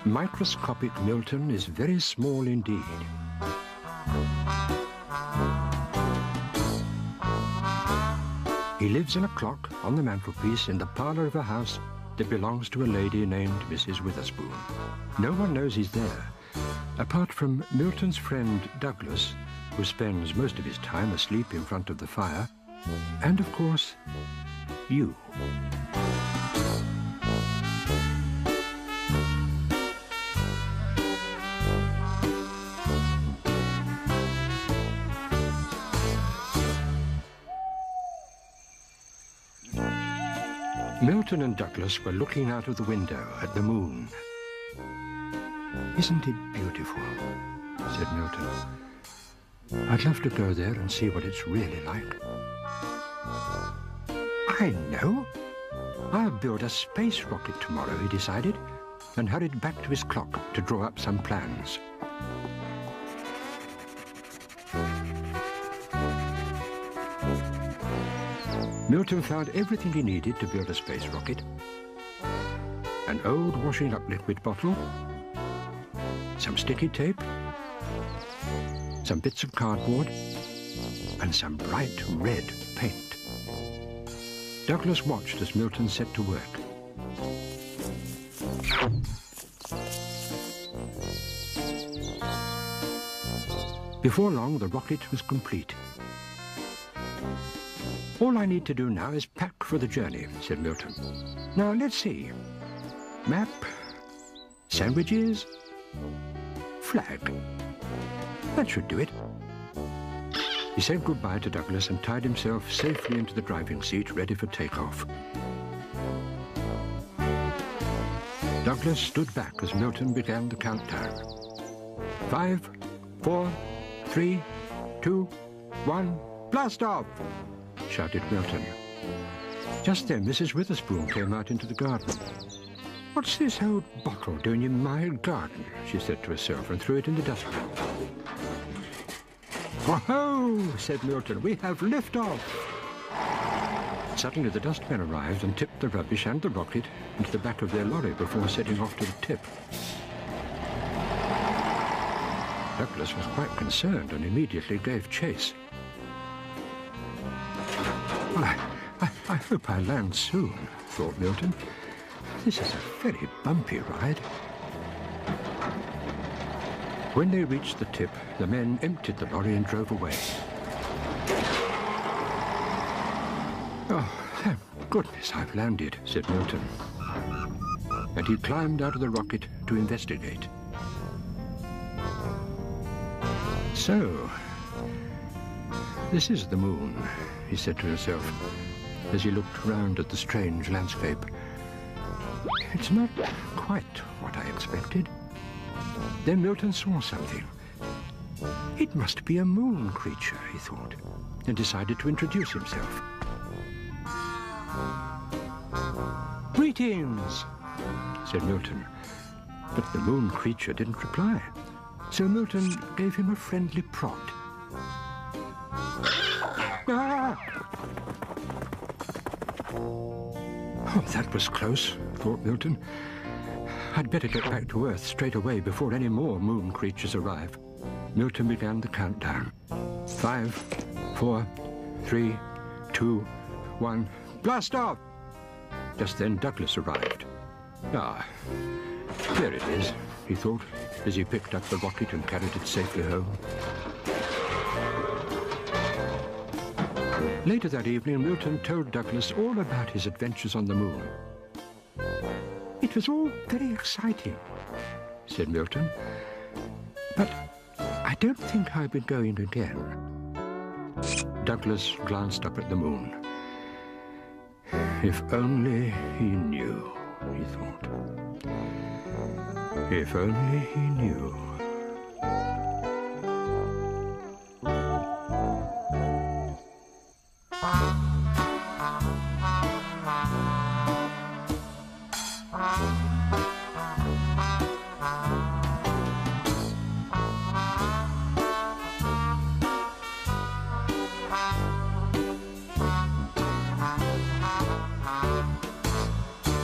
Microscopic Milton is very small indeed. He lives in a clock on the mantelpiece in the parlour of a house that belongs to a lady named Mrs Witherspoon. No one knows he's there, apart from Milton's friend Douglas, who spends most of his time asleep in front of the fire, and of course, you. Milton and Douglas were looking out of the window at the moon. "Isn't it beautiful?" said Milton. "I'd love to go there and see what it's really like." "I know. I'll build a space rocket tomorrow," he decided, and hurried back to his clock to draw up some plans. Milton found everything he needed to build a space rocket: an old washing up liquid bottle, some sticky tape, some bits of cardboard, and some bright red paint. Douglas watched as Milton set to work. Before long, the rocket was complete. "All I need to do now is pack for the journey," said Milton. "Now, let's see. Map, sandwiches, flag. That should do it." He said goodbye to Douglas and tied himself safely into the driving seat, ready for takeoff. Douglas stood back as Milton began the countdown. 5, 4, 3, 2, 1, blast off! Shouted Milton. Just then, Mrs Witherspoon came out into the garden. "What's this old bottle doing in my garden?" she said to herself, and threw it in the dustbin. "Oh-ho!" said Milton. "We have liftoff!" Suddenly the dustmen arrived and tipped the rubbish and the rocket into the back of their lorry before setting off to the tip. Douglas was quite concerned and immediately gave chase. I hope I land soon," thought Milton. "This is a very bumpy ride." When they reached the tip, the men emptied the lorry and drove away. "Oh, thank goodness I've landed," said Milton. And he climbed out of the rocket to investigate. "So, this is the moon," he said to himself, as he looked round at the strange landscape. "It's not quite what I expected." Then Milton saw something. It must be a moon creature, he thought, and decided to introduce himself. "Greetings," said Milton, but the moon creature didn't reply, so Milton gave him a friendly prod. "Ah!" "Oh, that was close," thought Milton. "I'd better get back to Earth straight away before any more moon creatures arrive." Milton began the countdown. 5, 4, 3, 2, 1, blast off! Just then Douglas arrived. "Ah, there it is," he thought, as he picked up the rocket and carried it safely home. Later that evening, Milton told Douglas all about his adventures on the moon. "It was all very exciting," said Milton, "but I don't think I'll be going again." Douglas glanced up at the moon. If only he knew, he thought. If only he knew.